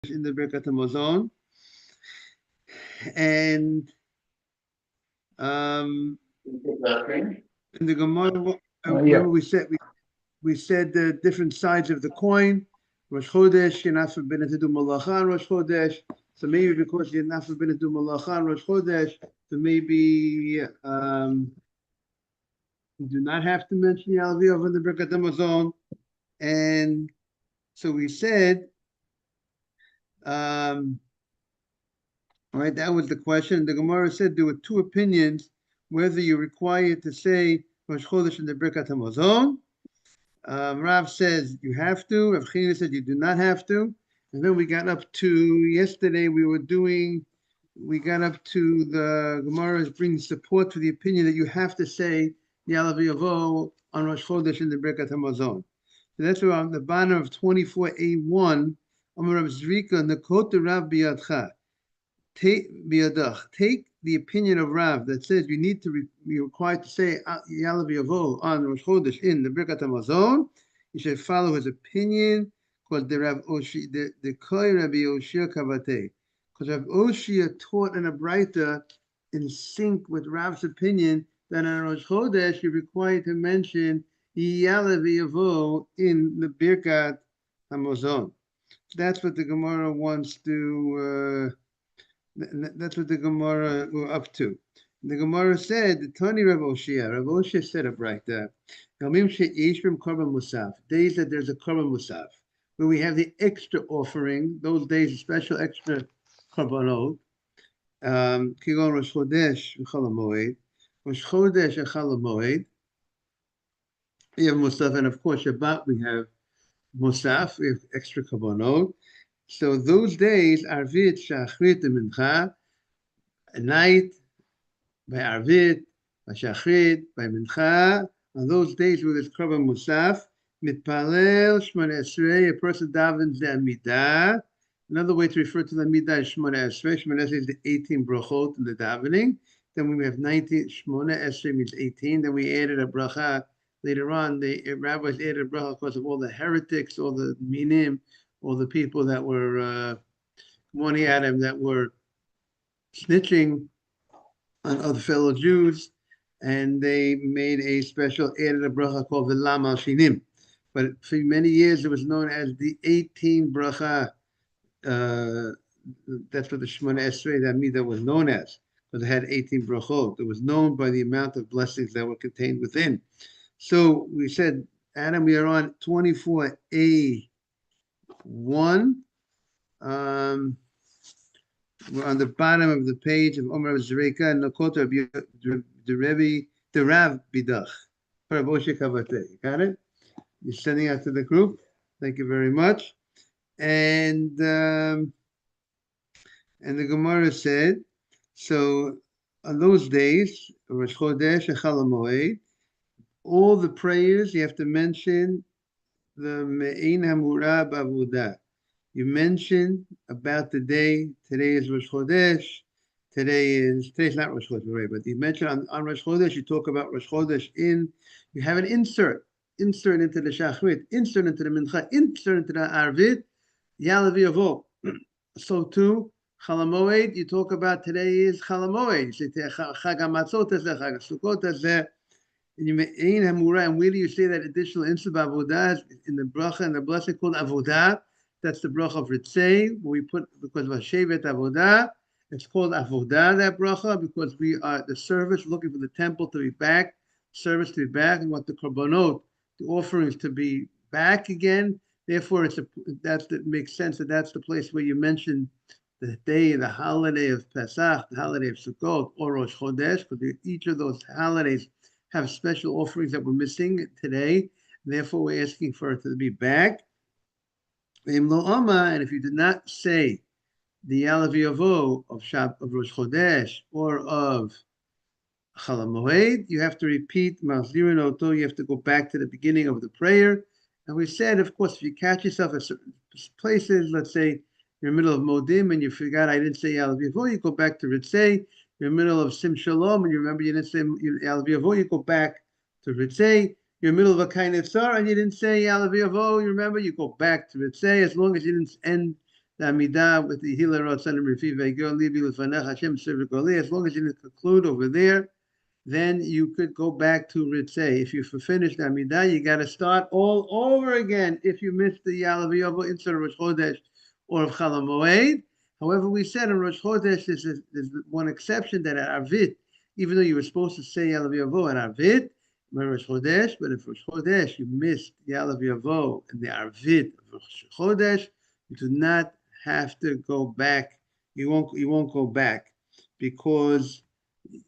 in the Birkat Hamazon, and in the Gemara, Yeah. remember we said the different sides of the coin. Rosh Chodesh, you're not forbidden to do malacha on Rosh Chodesh. So maybe because you're not forbidden to do malacha on Rosh Chodesh, so maybe you do not have to mention Yalavi over the Birkat Hamazon. And so we said, all right, that was the question. The Gemara said there were two opinions whether you're required to say Rosh Chodesh in the Birkat Hamazon. Rav says you have to. Rav China said you do not have to. And then we got up to yesterday. We got up to the Gemara bringing support for the opinion that you have to say Yalav Yavo on Rosh Chodesh in the Birkat Hamazon. So that's around the bottom of 24a1. Amar Rav Zrika Nakot Rav Biyadcha. Take the opinion of Rav that says you need to be required to say Yalav Yavo on Rosh Chodesh in the Birkat Hamazon. You should follow his opinion because the Rav Oshi, the Koi Rabbi Oshia Kavate, because Rav Oshia taught in a Braita in sync with Rav's opinion that on Rosh Chodesh you're required to mention Yalav Yavo in the Birkat Hamazon. That's what the Gemara wants to. That's what the Gemara were up to. The Gemara said, the Tani Rav Oshia said it right there. Days that there's a Korban Musaf, where we have the extra offering, those days, a special extra Korbanot, Kigon Rosh Chodesh and Chol HaMoed, Rosh Chodesh and Chol HaMoed, we have Musaf, and of course Shabbat we have Musaf, we have extra Korbanot. So those days, Arvit, Shachrit, and Mincha, at night, by Arvit, by Shachrit, by Mincha, on those days where there's Korban Musaf, Mitpalel, Shmona Esrei, a person davens the Amidah. Another way to refer to the Amidah is Shmona Esrei. Shmona Esrei is the 18 brachot in the davening. Then we have 19, Shmona Esrei means 18. Then we added a bracha later on. The rabbis added a bracha because of all the heretics, all the minim, all the people that were warning at him, that were snitching on other fellow Jews, and they made a special added a bracha called the Lam Al Shinim. But for many years it was known as the 18 bracha. That's what the Shemona Esrei, that Midah was known as, because it had 18 brachot. It was known by the amount of blessings that were contained within. So we said, Adam, we are on 24a. We're on the bottom of the page of Omer Zreika and Nakota the Rav Bidach. You got it? You're sending out to the group. Thank you very much. And the Gemara said, so on those days, Rosh Chodesh and Chol HaMoed, all the prayers you have to mention the Me'in Hamura B'Avodah. You mentioned about the day. Today is Rosh Chodesh. Today's not Rosh Chodesh, right? But you mentioned on Rosh Chodesh, you talk about Rosh Chodesh you have an insert into the Shachrit, insert into the Mincha, insert into the Arvit, Yalav Yavo. So too, Chol HaMoed, you talk about today is Chol HaMoed. You say Chag HaMatzot Hazeh, Chag HaSukkot Hazeh. And where do you say that additional insert Avodah in the bracha and the blessing called Avodah? That's the bracha of Ritzei, we put because of Hashevet Avodah. It's called Avodah, that bracha, because we are the service looking for the temple to be back, service to be back, and want the korbanot, the offerings to be back again. Therefore, that makes sense that that's the place where you mention the day, the holiday of Pesach, the holiday of Sukkot, or Rosh Chodesh, because each of those holidays have special offerings that we're missing today. Therefore, we're asking for it to be back. And if you did not say the Yalav Yavo of Rosh Chodesh or of Chol HaMoed, you have to repeat Mahzirin Oto. You have to go back to the beginning of the prayer. And we said, of course, if you catch yourself at certain places, let's say you're in the middle of Modim and you forgot I didn't say Yalav Yavo, you go back to Ritzei. You're in the middle of Sim Shalom and you remember you didn't say Yalav Yavo, you go back to Ritzei. You're in the middle of a kind of tzar and you didn't say Yalav Yavo, you remember, you go back to Ritzei, as long as you didn't end the Amidah with the Hila Ratzon and Refi Ve'Gor Libi Lefanech Hashem Sivir Goli. As long as you didn't conclude over there, then you could go back to Ritzeh. If you finished Amidah, you got to start all over again if you missed the Ya'alav Yovo instead of Rosh Chodesh or of Chol Hamoed. However, we said in Rosh Chodesh, there's one exception that at Arvit, even though you were supposed to say Ya'alav Yovo at Arvit, Rosh Chodesh, but if Rosh Chodesh you missed Ya'alav Yovo and the Arvit of Rosh Chodesh, you do not have to go back. You won't go back because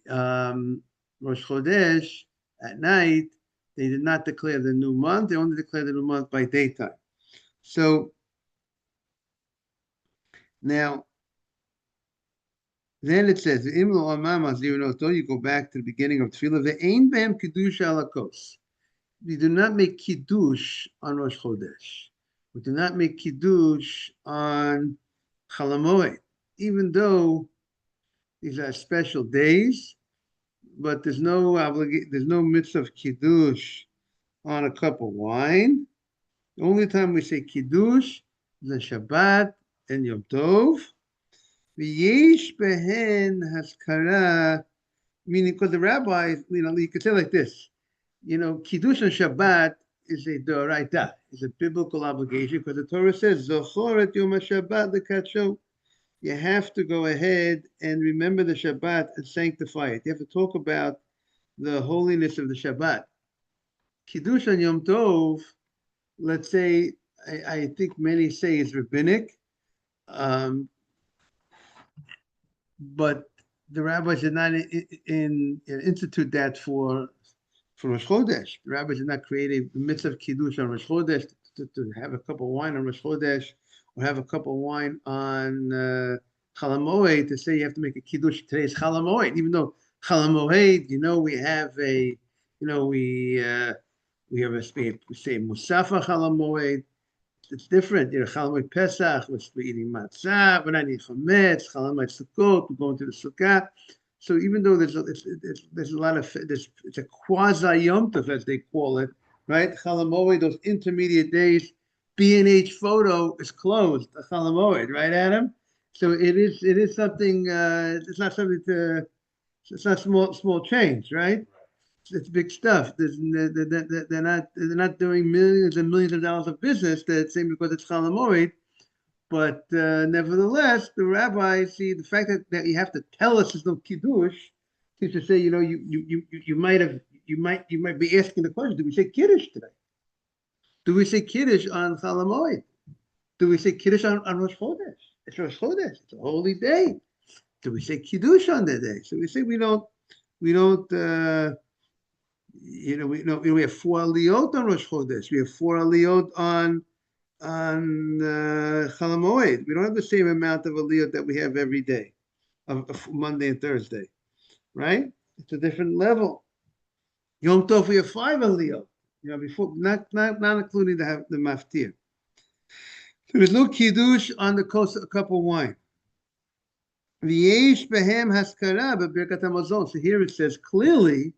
Rosh Chodesh at night they did not declare the new month. They only declared the new month by daytime. So now, then it says, you go back to the beginning of Tefillah. Ve'ein behem kiddush alakos. We do not make kiddush on Rosh Chodesh. We do not make kiddush on Chol Hamoed, even though these are special days. But there's no mitzvah of kiddush on a cup of wine. The only time we say kiddush is on Shabbat and Yom Tov. V'yesh behen haskara, meaning because the rabbis, you could say like this, kiddush on Shabbat is a doraita, is a biblical obligation because the Torah says zochor et yom haShabbat lekadsho. You have to go ahead and remember the Shabbat and sanctify it. You have to talk about the holiness of the Shabbat. Kiddush on Yom Tov, let's say, I think many say is rabbinic, but the rabbis did not institute that for Rosh Chodesh. The rabbis did not create a mitzvah of Kiddush on Rosh Chodesh to have a cup of wine on Rosh Chodesh or have a cup of wine on Chol Hamoed to say you have to make a Kiddush. Today is Chol Hamoed, even though Chol Hamoed, we have a, we say Musafa Chol Hamoed. It's different. Chol Hamoed Pesach, we're eating matzah, we're not eating chametz. Chol Hamoed Sukkot, we're going to the sukkah. So even though there's a lot of, it's a quasi Yom Tov as they call it, right? Chol Hamoed, those intermediate days, B&H photo is closed. Chol Hamoed, right, Adam? So it is something. It's not something it's not small change, right? It's big stuff. They're not doing millions and millions of dollars of business. That's saying because it's Chol Hamoed, but nevertheless, the rabbis see the fact that you have to tell us there's no kiddush seems to say, you might be asking the question: do we say kiddush today? Do we say kiddush on Chol Hamoed? Do we say kiddush on Rosh Chodesh? It's Rosh Chodesh. It's a holy day. Do we say kiddush on that day? So we say we don't. We have 4 aliyot on Rosh Chodesh. We have 4 aliyot on Chol Hamoed. We don't have the same amount of aliyot that we have every day of Monday and Thursday, right? It's a different level. Yom Tov we have 5 aliyot. Before not including the maftir. So there's no kiddush on the cup of wine. V'yesh behem haskara b'birkat hamazon. So here it says clearly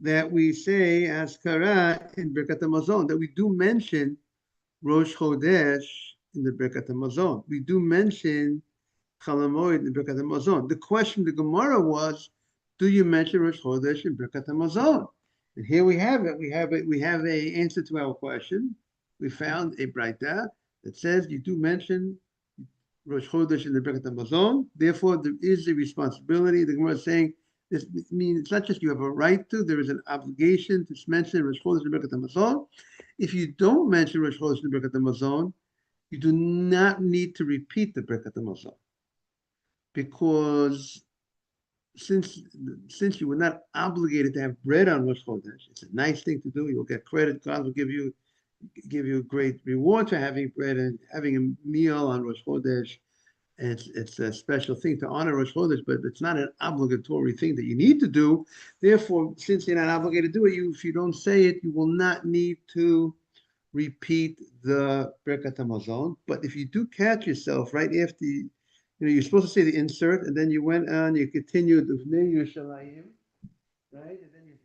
that we say haskara in birkat hamazon, that we do mention Rosh Chodesh in the birkat hamazon. We do mention Chol Hamoed in the birkat hamazon. The question the Gemara was, do you mention Rosh Chodesh in birkat hamazon? And here we have it. We have a answer to our question. We found a braita that says you do mention Rosh Chodesh in the Birkat Hamazon. Therefore, there is a responsibility. The Gemara is saying this means it's not just you have a right to. There is an obligation to mention Rosh Chodesh in the Birkat Hamazon. If you don't mention Rosh Chodesh in the Birkat Hamazon, you do not need to repeat the Birkat Hamazon, because since you were not obligated to have bread on Rosh Chodesh, it's a nice thing to do. You'll get credit. God will give you a great reward for having bread and having a meal on Rosh Chodesh. And it's a special thing to honor Rosh Chodesh, but it's not an obligatory thing that you need to do. Therefore, since you're not obligated to do it, if you don't say it, you will not need to repeat the Birkat Hamazon. But if you do catch yourself right after you're supposed to say the insert, and then you went on, you continued the Bnei Yerushalayim, right? And then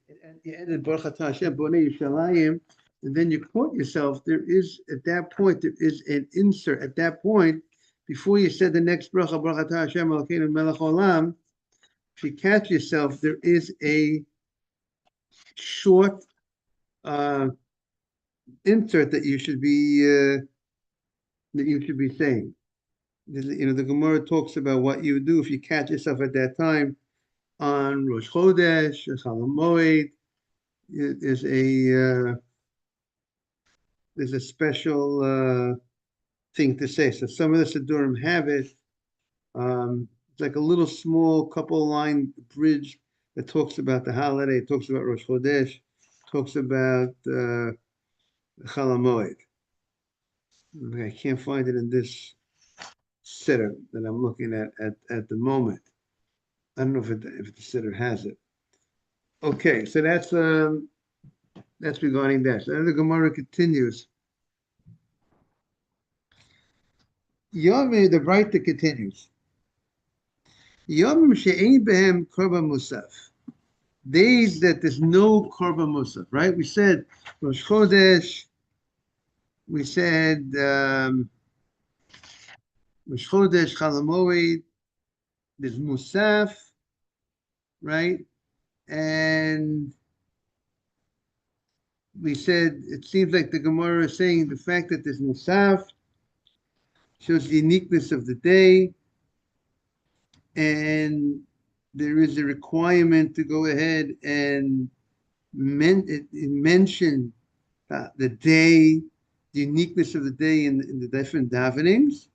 you ended Baruch Atah Hashem Bnei Yerushalayim, and then you caught yourself. There is, at that point, there is an insert at that point, before you said the next bracha, Baruch Atah Hashem Elokeinu Melech Olam, if you catch yourself, there is a short insert that you should be saying. The Gemara talks about what you do if you catch yourself at that time on Rosh Chodesh, Chol Hamoed. There's a special thing to say. So some of the Siddurim have it. It's like a little small couple line bridge that talks about the holiday, it talks about Rosh Chodesh, talks about Chol Hamoed. I can't find it in this sitter that I'm looking at the moment. I don't know if the sitter has it. Okay, so that's regarding that. So then the Gemara continues. Yom, the writer continues. Yom she'ein behem korban musaf. Days that there's no korban musaf, right? We said Rosh Chodesh. We said Rosh Chodesh, Chol Hamoed. There's musaf, right? And we said it seems like the Gemara is saying the fact that there's musaf shows the uniqueness of the day, and there is a requirement to go ahead and mention the day, the uniqueness of the day in the different davenings,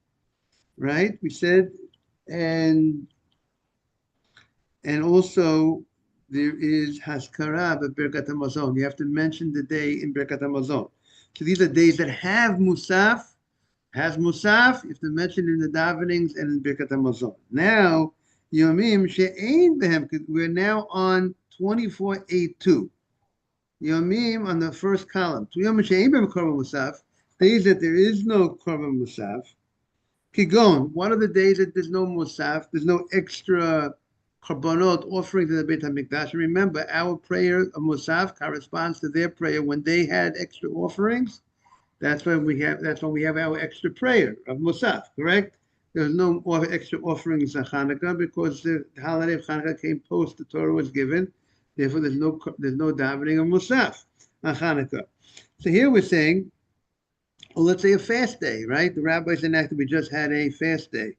right? We said, and also there is Haskara Birkat HaMazon. You have to mention the day in Birkat HaMazon. So these are days that have musaf. Has musaf, you have to mention in the davenings and in Birkat HaMazon. Now, Yomim she'ein behem, we're now on 24.8.2. Yomim on the first column. Yomim she'ein behem korban musaf, days that there is no korban musaf. Kigon, what are the days that there's no musaf, there's no extra korbanot offering to the Beit HaMikdash? Remember, our prayer of musaf corresponds to their prayer when they had extra offerings. That's when we have our extra prayer of Musaf, correct? There's no extra offerings on Hanukkah because the holiday of Hanukkah came post the Torah was given. Therefore, there's no davening of Musaf on Hanukkah. So here we're saying, well, let's say a fast day, right? The rabbis enacted we just had a fast day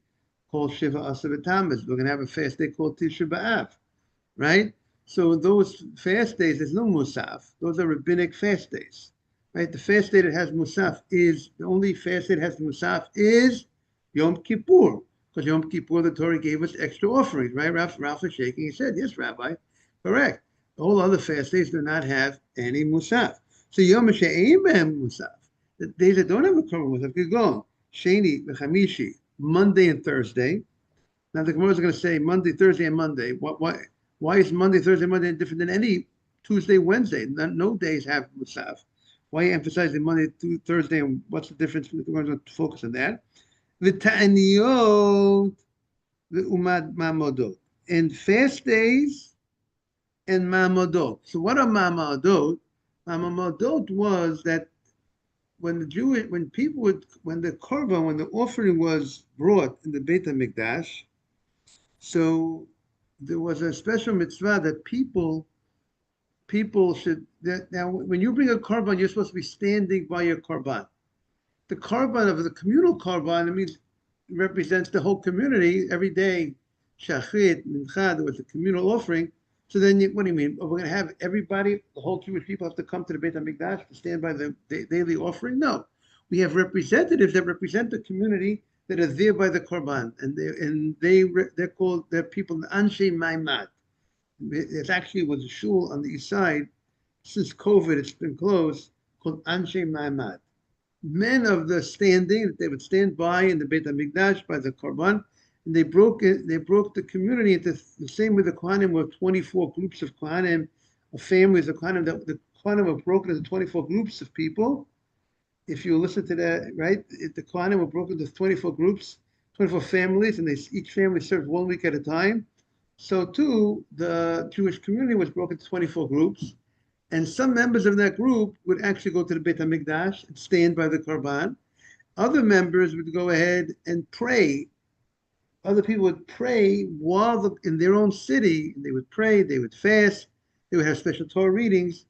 called Shiva Asar B'Tammuz. We're going to have a fast day called Tisha B'Av, right? So those fast days, there's no Musaf. Those are rabbinic fast days. Right, the fast day that has musaf is the only fast day that has musaf is Yom Kippur, because Yom Kippur the Torah gave us extra offerings, right? Ralph is shaking. He said, "Yes, Rabbi, correct." All other fast days do not have any musaf. So Yom she'ein behem musaf, the days that don't have a korban musaf, could go Sheni v'Chamishi, Monday and Thursday. Now the Gemara is going to say Monday, Thursday, and Monday. Why is Monday, Thursday, Monday different than any Tuesday, Wednesday? No days have musaf. Why are you emphasizing Monday to Thursday, and what's the difference? We're going to focus on that. V'ta'aniyot v'umad ma'amodot. And fast days and ma'amodot. So what are ma'amodot? Ma'amodot was that when the offering was brought in the Beit HaMikdash, so there was a special mitzvah that people should, now when you bring a korban, you're supposed to be standing by your korban. The korban of the communal korban, it means represents the whole community. Every day, shachrit, mincha, there was a communal offering. So then, what do you mean? We're going to have everybody, the whole Jewish people have to come to the Beit HaMikdash to stand by the daily offering? No. We have representatives that represent the community that are there by the korban. And they're called, they're people, Anshe Maimad. It actually was a shul on the east side. Since COVID, it's been closed, called Anshe Maimad. Men of the standing, that they would stand by in the Beit HaMikdash by the korban, and they broke the community into the same way the Kohanim were 24 groups of Kohanim, of families of Kohanim. The Kohanim were broken into 24 groups of people. If you listen to that, right, the Kohanim were broken into 24 groups, 24 families, and each family served 1 week at a time. So too, the Jewish community was broken into 24 groups, and some members of that group would actually go to the Beit HaMikdash and stand by the korban. Other members would go ahead and pray. Other people would pray while in their own city. They would pray, they would fast, they would have special Torah readings,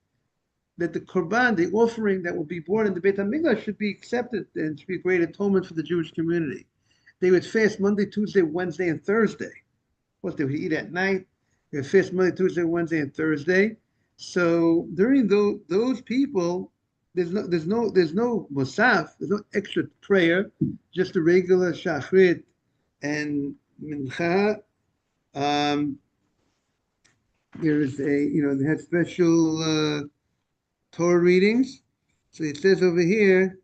that the korban, the offering that will be brought in the Beit HaMikdash, should be accepted and should be a great atonement for the Jewish community. They would fast Monday, Tuesday, Wednesday, and Thursday. What they would eat at night. They would fast Monday, Tuesday, Wednesday, and Thursday. So during those people, there's no musaf, there's no extra prayer, just a regular shachrit and mincha. There is they had special Torah readings. So it says over here,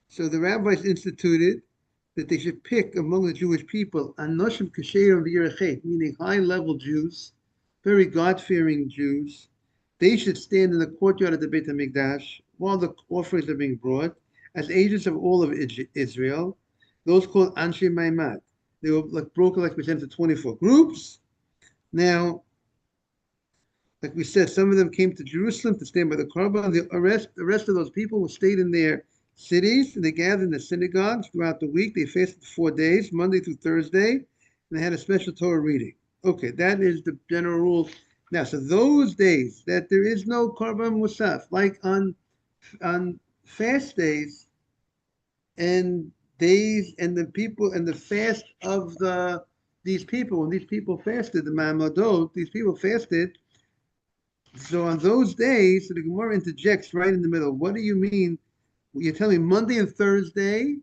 so the rabbis instituted that they should pick among the Jewish people anoshim kasherim v'yirachet, meaning high-level Jews, very God-fearing Jews. They should stand in the courtyard of the Beit HaMikdash while the offerings are being brought as agents of all of Israel. Those called Anshe Maimad. They were broken, like we said, into 24 groups. Now, like we said, some of them came to Jerusalem to stand by the Korban. The rest of those people stayed in their cities, and they gathered in the synagogues throughout the week. They fasted 4 days, Monday through Thursday, and they had a special Torah reading. Okay, that is the general rule. Now, so those days that there is no Korban Musaf, like on fast days and days and the people and the fast of these people, when these people fasted, the Ma'amadot, these people fasted. So on those days, so the Gemara interjects right in the middle. What do you mean? You're telling me Monday and Thursday,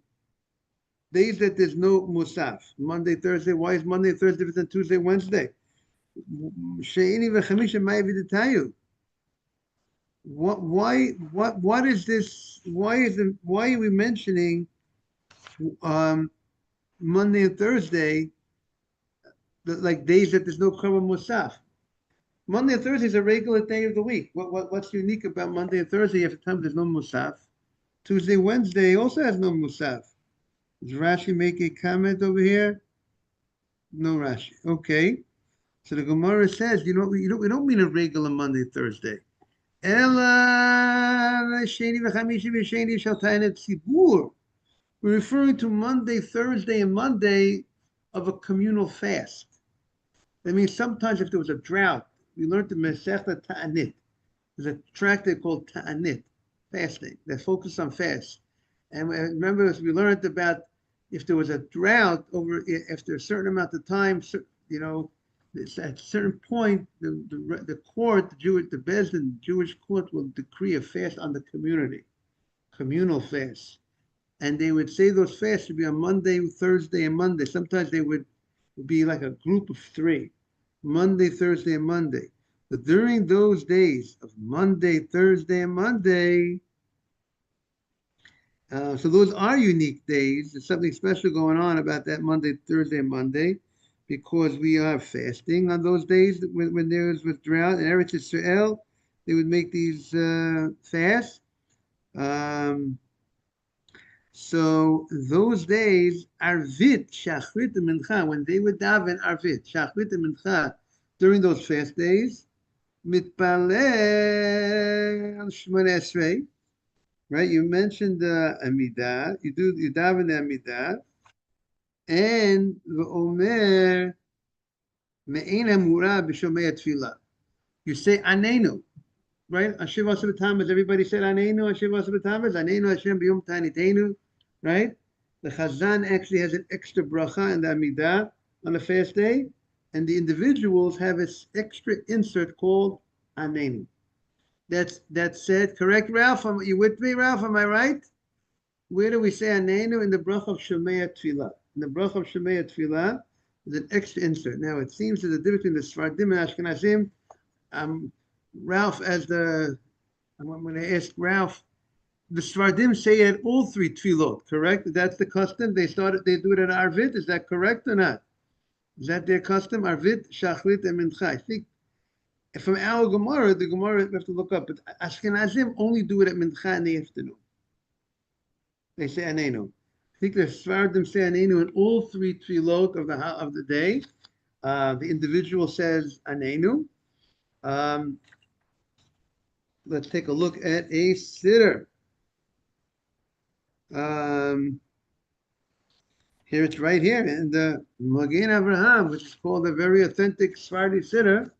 days that there's no Musaf. Monday, Thursday. Why is Monday and Thursday different than Tuesday, Wednesday? She'ini v'chamisha ma'aviditayu. What is this? Why are we mentioning Monday and Thursday, like days that there's no Korban Musaf? Monday and Thursday is a regular day of the week. What's unique about Monday and Thursday? At the time there's no Musaf. Tuesday, Wednesday also has no Musaf. Does Rashi make a comment over here? No Rashi. Okay. So the Gemara says, we don't mean a regular Monday, Thursday. We're referring to Monday, Thursday, and Monday of a communal fast. That means sometimes if there was a drought, we learned the Masechta Ta'anit. There's a tractate called Ta'anit, fasting, that focuses on fast. And remember, as we learned about if there was a drought after a certain amount of time, at a certain point, the court, the Bezdin, Jewish court will decree a fast on the community, communal fast. And they would say those fasts should be on Monday, Thursday, and Monday. Sometimes they would be like a group of 3, Monday, Thursday, and Monday. But during those days of Monday, Thursday, and Monday, so those are unique days. There's something special going on about that Monday, Thursday, and Monday, because we are fasting on those days when there was drought. In Eretz Yisrael, they would make these fasts. So those days, Arvit, Shachrit, and Mincha, when they would daven Arvit, Shachrit, and Mincha, during those fast days, Mitpaleh Shmoneh Esrei, right? You mentioned the Amidah. You daven the Amidah, and the Omer Me'ein Hamura b'Shomei Tefillah. You say Anenu, right? Ashiv Aseh B'Tammuz. Everybody said Anenu. Ashiv Aseh B'Tammuz. Anenu Hashem b'Yom Ta'anitenu. Right? The Chazan actually has an extra bracha in the Amidah on the fast day, and the individuals have an extra insert called Anenu. That's said. Correct, Ralph? Are you with me, Ralph? Am I right? Where do we say Anenu? In the bracha of Shomei Tefillah. In the bracha of Shomei Tefillah, there's an extra insert. Now, it seems that the difference between the Sfardim and Ashkenazim, Ralph, I'm going to ask Ralph, the Sfardim say at all 3 tefillot, correct? That's the custom. They do it at Arvit. Is that correct or not? Is that their custom? Arvit, Shachrit, and Mincha. I think from our Gemara, the Gemara we have to look up, but Ashkenazim only do it at Mincha in the afternoon. They say Anenu. I think the Sfardim say Anenu in all 3 tefillot of the day. The individual says Anenu. Let's take a look at a siddur. Um, Here it's right here in the Magen Avraham, which is called a very authentic Sephardi Siddur.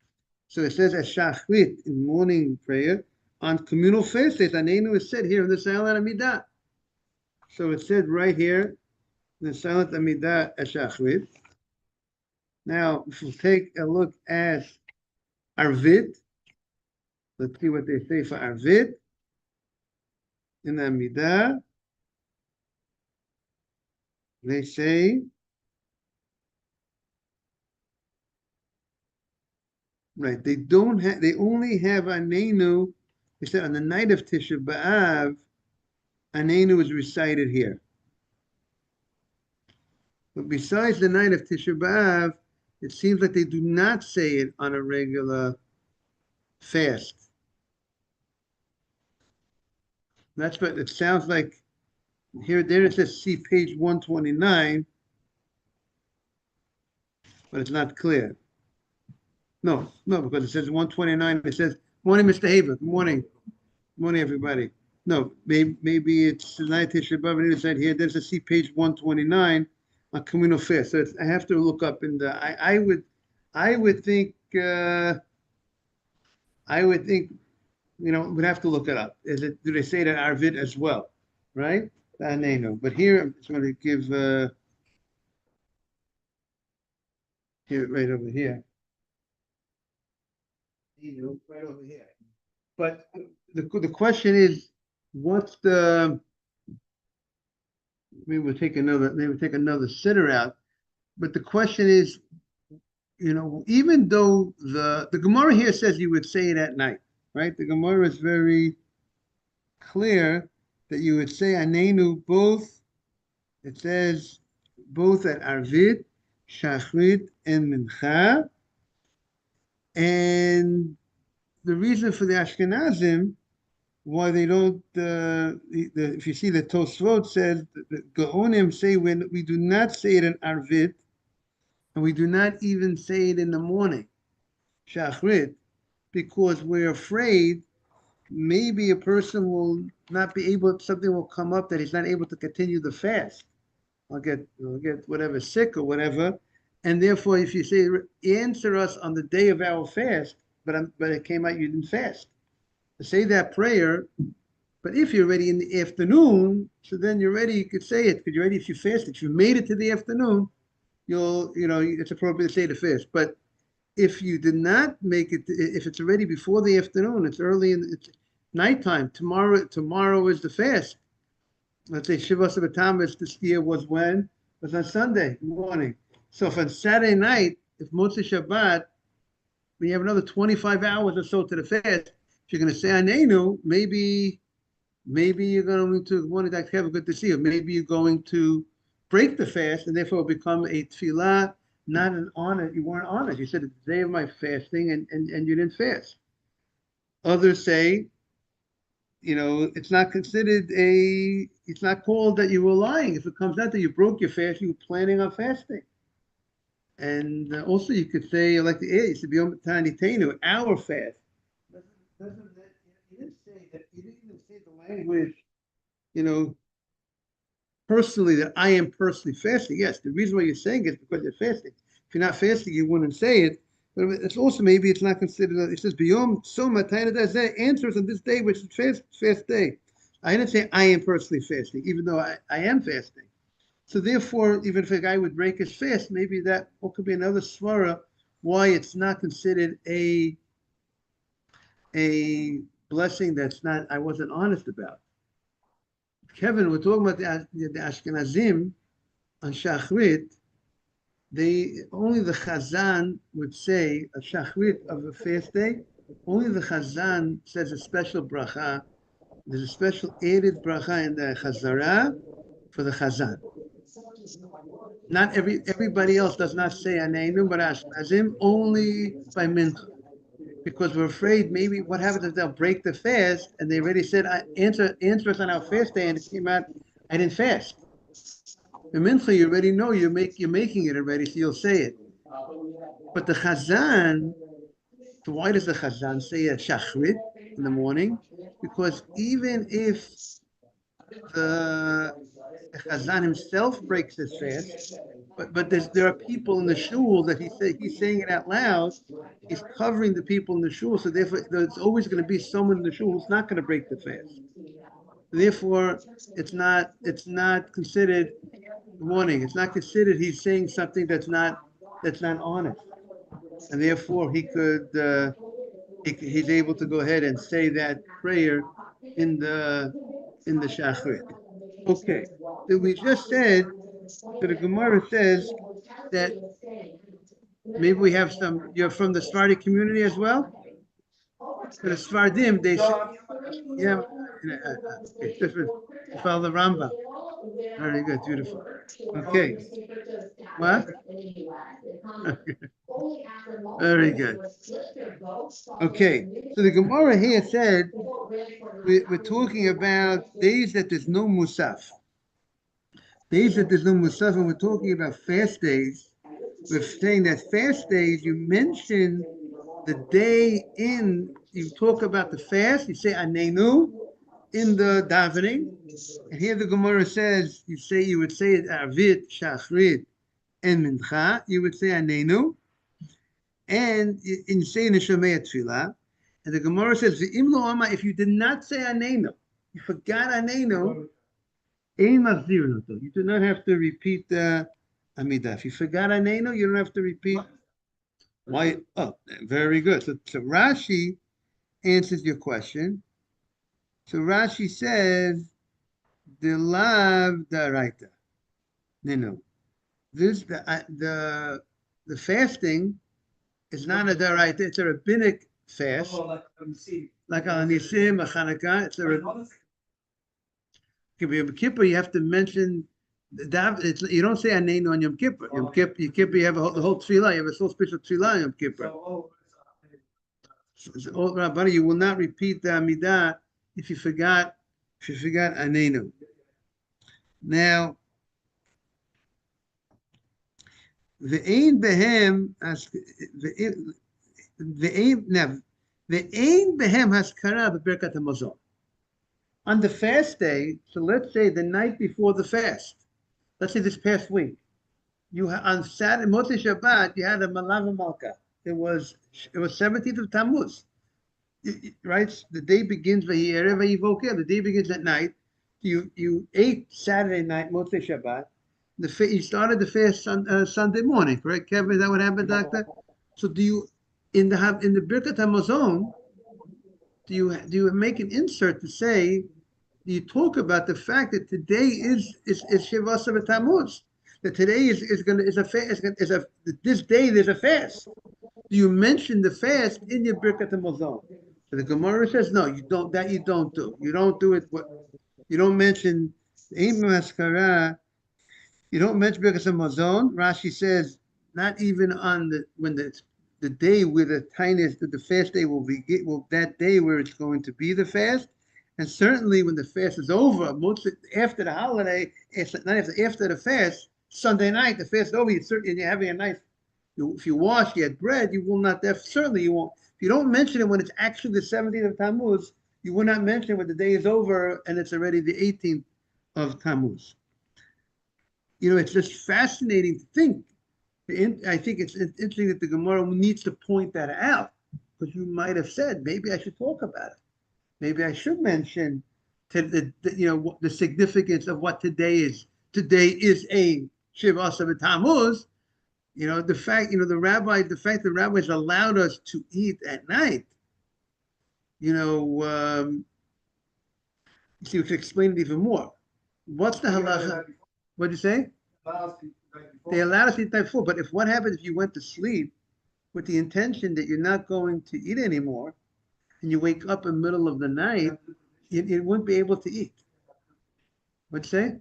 So it says as Shachrit in morning prayer on communal fast days. Anenu is said here in the Silent Amidah. So it said right here in the Silent Amidah as Shachrit. Now, if we take a look at Arvid, let's see what they say for Arvid in the Amidah. They say, right, they don't have, they only have Anenu. They said on the night of Tisha B'Av, Anenu is recited here. But besides the night of Tisha B'Av, it seems like they do not say it on a regular fast. That's what it sounds like. Here, there it says, see page 129, but it's not clear. No, no, because it says 129. It says, morning, Mr. Haber. Good morning. Good morning, everybody. No, maybe it's the night Tisha B'Av, and it said here, there's a see page 129 on communal fast. So I have to look up in the, I would think, we'd have to look it up. Do they say that Arvit as well, right? Anenu. But here, I'm just going to give here right over here. Right over here. But the question is, what's the? Maybe we'll take another. Maybe we'll take another sitter out. But the question is, even though the Gemara here says you would say it at night, right? The Gemara is very clear that you would say Anenu both. It says both at Arvit, Shachrit, and Mincha. And the reason for the Ashkenazim, why they don't, if you see the Tosfot says, the Gaonim say we do not say it in Arvit, and we do not even say it in the morning, Shachrit, because we're afraid maybe a person will not be able, something will come up that he's not able to continue the fast. I'll get whatever sick or whatever, and therefore, if you say answer us on the day of our fast, but it came out you didn't fast, to say that prayer. But if you're ready in the afternoon, so then you're ready. You could say it because you're ready. If you fasted, if you made it to the afternoon, it's appropriate to say the fast. But if you did not make it, if it's already before the afternoon, it's early it's nighttime. Tomorrow is the fast. Let's say Shiva Sabbath this year was when? It was on Sunday morning. So if on Saturday night, if Motzei Shabbat, when you have another 25 hours or so to the fast, if you're going to say Anenu, maybe you're going to want to have a good to see you. Maybe you're going to break the fast and therefore become a tefillah, not an honor. You weren't honored. You said it's the day of my fasting and you didn't fast. Others say, it's not considered it's not called that you were lying. If it comes out that you broke your fast, you were planning on fasting. And also you could say, like the it should be on Tani Tenu, our fast. You didn't say that, you didn't even say the language, personally, that I am personally fasting. Yes, the reason why you're saying it is because you're fasting. If you're not fasting, you wouldn't say it. But it's also maybe it's not considered. It says beyond soma answers on this day, which is fast day. I didn't say I am personally fasting, even though I am fasting. So therefore, even if a guy would break his fast, maybe that could be another svara why it's not considered a blessing that's not I wasn't honest about. Kevin, we're talking about the Ashkenazim on Shachrit. They only the Chazan would say a Shachrit of a fast day. Only the Chazan says a special bracha. There's a special added bracha in the Chazara for the Chazan. Not everybody else does not say Anenu, but Ashkenazim only by Mincha, because we're afraid maybe what happens if they'll break the fast and they already said answer us on our fast day and it came out I didn't fast. The Mincha you already know you're making it already, so you'll say it. But the Chazan, so why does the Chazan say a Shachrit in the morning? Because even if the Chazan himself breaks his fast, but there are people in the shul that he's saying it out loud. He's covering the people in the shul, so therefore there's always going to be someone in the shul who's not going to break the fast. Therefore, it's not considered warning. It's not considered he's saying something that's not honest, and therefore he's able to go ahead and say that prayer in the shachrit. Okay, so we just said that the Gemara says that maybe we have some. You're from the Sephardi community as well. So the Sephardim, they say, yeah, okay, this was follow the Rambam. Very good, beautiful. Okay, what? Very good. Okay, so the Gemara here said we're talking about days that there's no musaf. Days that there's no musaf, and we're talking about fast days. We're saying that fast days, you mention the day you talk about the fast, you say anenu in the davening. And here the Gemara says, you would say it Arvit, Shachrit, and Mincha. You would say anenu. And in saying the Shemaya Tefillah, and the Gemara says, V'im lo ama, if you did not say anenu, you forgot anenu, ein machzirin oto. You do not have to repeat the Amidah. If you forgot anenu, you don't have to repeat. Why? Oh, very good. So Rashi answers your question. So Rashi says, the lav daraita. No. This the fasting is not a daraita. It's a rabbinic fast, like on Nisim, a Chanukah. It's a Yom Kippur. You have to mention you don't say Anenu on Yom Kippur. Yom Kippur, you have the whole tefillah. You have a whole special tefillah on Yom Kippur. So, Rabbi, you will not repeat the Amidah if you forgot Anenu. Now, the ein behem haskara b'berkat hamazon. On the fast day, so let's say the night before the fast, let's say this past week, on Saturday, Motzei Shabbat, you had a Malava Malka. It was 17th of Tammuz, right? The day begins the day begins at night. You ate Saturday night, Motzei Shabbat. You started the fast on Sunday morning, correct, Kevin? Is that what happened, Doctor? So do you in the Birkat Hamazon? Do you make an insert to say? You talk about the fact that today is Shivasa Tammuz. That today is a fast. This day there's a fast. Do you mention the fast in your Birkat Hamazon? So the Gemara says no. You don't. That you don't do. You don't do it. You don't mention Ein Maskara. You don't mention Birkat Hamazon. Rashi says not even on when the day where the tiniest the fast day will be that day where it's going to be the fast. And certainly when the fast is over, after the holiday, after the fast, Sunday night, the fast is over, you're having a nice, if you wash, you had bread, you will not, certainly you won't. If you don't mention it when it's actually the 17th of Tammuz, you will not mention it when the day is over and it's already the 18th of Tammuz. It's just fascinating to think. I think it's interesting that the Gemara needs to point that out, because you might have said, maybe I should talk about it. Maybe I should mention the significance of what today is. Today is a Shiva Asar Tammuz. The fact the rabbis allowed us to eat at night. You see, we could explain it even more. What's the halacha? What did you say? They allowed us to eat before, but what happens if you went to sleep with the intention that you're not going to eat anymore? And you wake up in the middle of the night, you wouldn't be able to eat. What'd you say?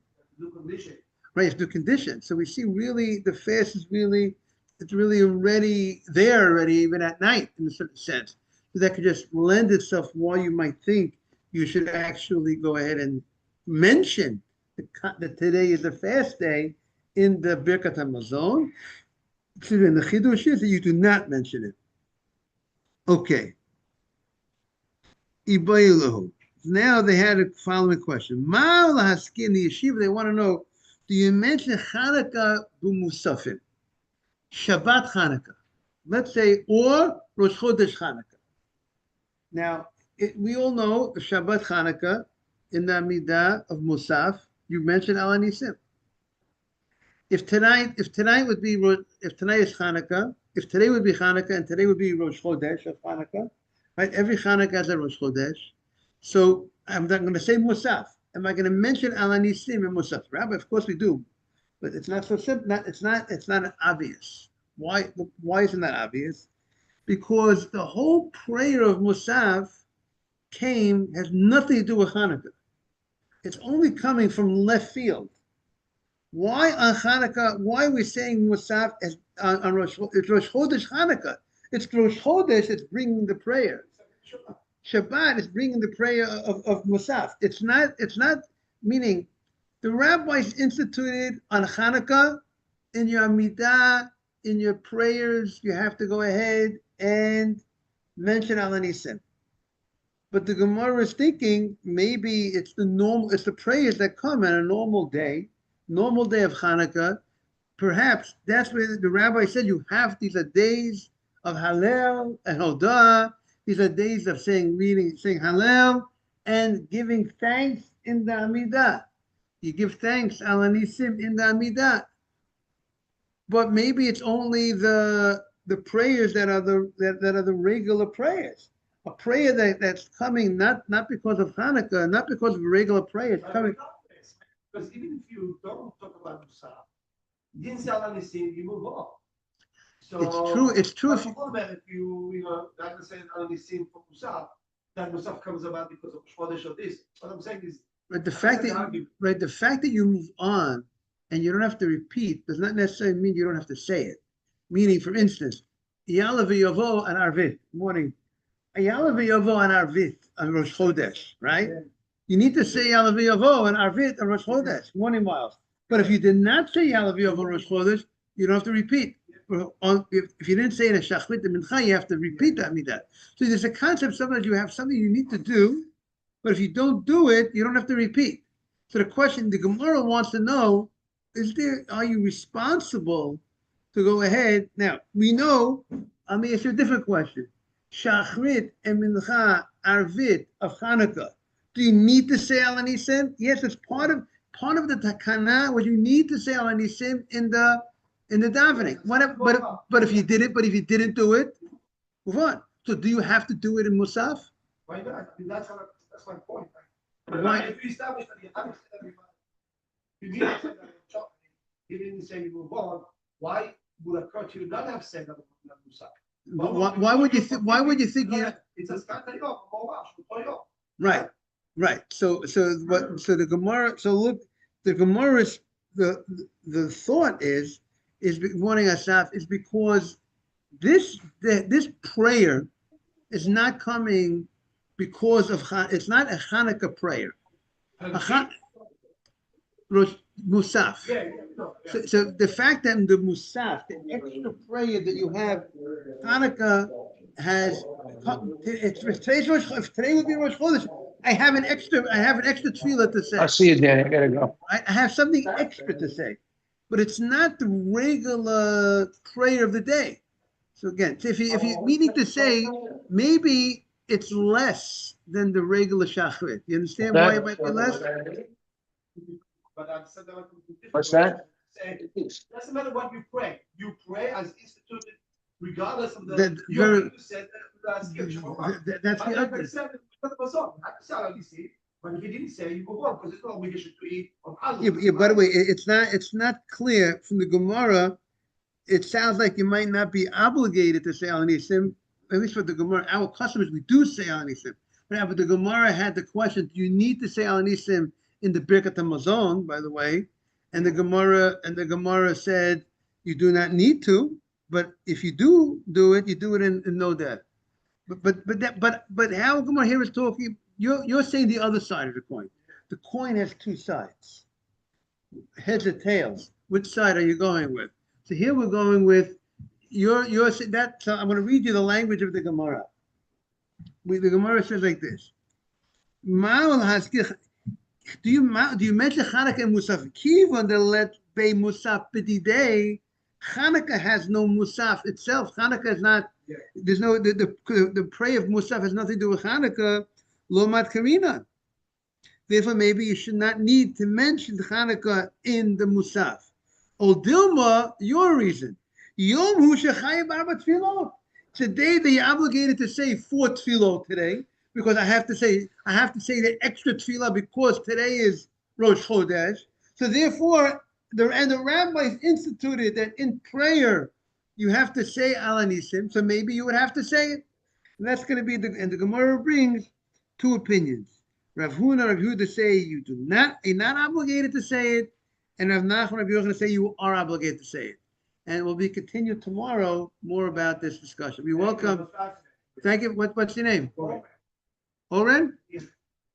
Right, you have to condition. So we see really the fast is it's really already there already, even at night in a certain sense. So that could just lend itself while you might think you should actually go ahead and mention that today is a fast day in the Birkat Hamazon. In the Chidush is that you do not mention it. Okay. Ibayilahu. now they had a following question. Ma lahaskin, the yeshiva, they want to know, do you mention Hanukkah b'musafim? Shabbat Hanukkah. Let's say, or Rosh Chodesh Hanukkah. Now, we all know Shabbat Hanukkah in the Amidah of Musaf, you mentioned Al Anisim. If tonight is Hanukkah, if today would be Hanukkah and today would be Rosh Chodesh of Hanukkah, right? Every Hanukkah has a Rosh Chodesh. So I'm not going to say Musaf. Am I going to mention Al Anisim in Musaf? Rabbi, of course we do, but it's not so simple. It's not obvious. Why isn't that obvious? Because the whole prayer of Musaf has nothing to do with Hanukkah. It's only coming from left field. Why on Hanukkah? Why are we saying Musaf as on Rosh Chodesh? It's Rosh Chodesh Hanukkah. It's Rosh Chodesh. It's bringing the prayer. Shabbat is bringing the prayer of Musaf. It's not. Meaning, the rabbis instituted on Hanukkah in your Amidah, in your prayers. You have to go ahead and mention Al Anisim. But the Gemara is thinking maybe it's the prayers that come on a normal day of Hanukkah. Perhaps that's where the rabbi said these are days of Hallel and Hodah. These are days of saying Hallel and giving thanks in the Amidah. You give thanks Al Anisim in the Amidah. But maybe it's only the prayers that are the regular prayers. A prayer that's coming not because of Hanukkah, not because of regular prayers coming. Because even if you don't talk about Musaf, you didn't say Al Anisim, you move on. So it's true. If you like to say Al Anisim for Musaf, that Musaf comes about because of Chodesh or this. What I'm saying is, the fact that you move on and you don't have to repeat does not necessarily mean you don't have to say it. Meaning, for instance, Ya'ala v'yavo and Arvit morning. Ya'ala v'yavo and Arvit on Rosh Chodesh, right? Yeah. You need to say Ya'ala v'yavo and Arvit on Rosh Chodesh, morning miles. But if you did not say Ya'ala v'yavo Rosh Chodesh, you don't have to repeat. If you didn't say it in Shachrit and Mincha, you have to repeat that midah. So there's a concept. Sometimes you have something you need to do, but if you don't do it, you don't have to repeat. So the question the Gemara wants to know are you responsible to go ahead? Now we know. I mean, it's a different question. Shachrit and Mincha Arvit of Hanukkah. Do you need to say Al Anisim? Yes, it's part of the Takana where you need to say Al Anisim in the davening. But if you didn't do it, move on. So do you have to do it in Musaf? Why not? I mean, that's my point. Right? Why? If you establish that you understand everybody, you need to say that you didn't say you move on. Why would occur to you not have said that Musaf? Why would you think? It's a skandal. Right. So the Gemara. So look, the Gemara's the thought is warning Asaf is because this prayer is not coming because of it's not a Hanukkah prayer. Musaf. So the fact that in the Musaf, the extra prayer that you have, Hanukkah has. If today would be Rosh Chodesh, I have an extra tefillah to say. I see you, Danny. I gotta go. I have something extra to say, but it's not the regular prayer of the day. So again, if you're meaning to say, maybe it's less than the regular shachrit. You understand why it might be less? What's that? Doesn't matter what you pray. You pray as instituted, regardless of the. That's the other. But if you didn't say, you move on because it's not obligation to eat on Yeah. By the way, it's not clear from the Gemara. It sounds like you might not be obligated to say Al Anisim. At least for the Gemara, our customers, we do say Al Anisim. But the Gemara had the question: do you need to say Al Anisim in the Birkat HaMazon, by the way? And the Gemara said you do not need to, but if you do it, you do it in no doubt. But how Gemara here is talking? You're saying the other side of the coin. The coin has two sides, heads or tails. Which side are you going with? So here we're going with you're that. So I'm going to read you the language of the Gemara. The Gemara says like this: Ma'ul haskir. Do you mention Hanukkah and Musaf? Kivan the let be Musaf b'didei. Hanukkah has no Musaf itself. Hanukkah is not. Yeah. There's no the prayer of Musaf has nothing to do with Hanukkah. Lo mat kamina. Therefore, maybe you should not need to mention Hanukkah in the Musaf. O Dilma, your reason. Yom hu shechayim arba tefilot. Today they are obligated to say 4 tefillot today because I have to say the extra tefillah because today is Rosh Chodesh. So therefore, the rabbis instituted that in prayer you have to say Al Anisim. So maybe you would have to say it. And that's going to be the Gemara brings 2 opinions. Rav Huna, Rav Yehuda say you're not obligated to say it, and Rav Nachman, Rav Yochanan say you are obligated to say it. And it will be continued tomorrow more about this discussion. We welcome. Thank you. What's your name? Oren? Yeah.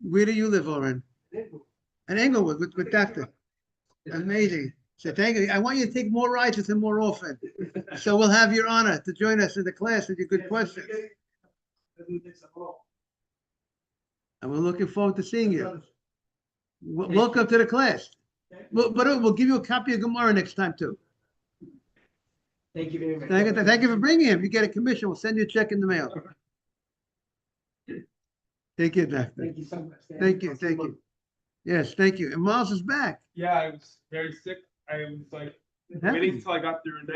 Where do you live, Oren? In Englewood with Doctor. Amazing. So thank you. I want you to take more rides with him more often. So we'll have your honor to join us in the class with your good questions. And we're looking forward to seeing you. Welcome to the class. But we'll give you a copy of Gemara next time too. Thank you very much. Thank you for bringing him. You get a commission. We'll send you a check in the mail. Take care, Doctor. Thank you so much. Thank you. Yes, thank you. And Miles is back. Yeah, I was very sick. I was like What happened? waiting until I got through a day.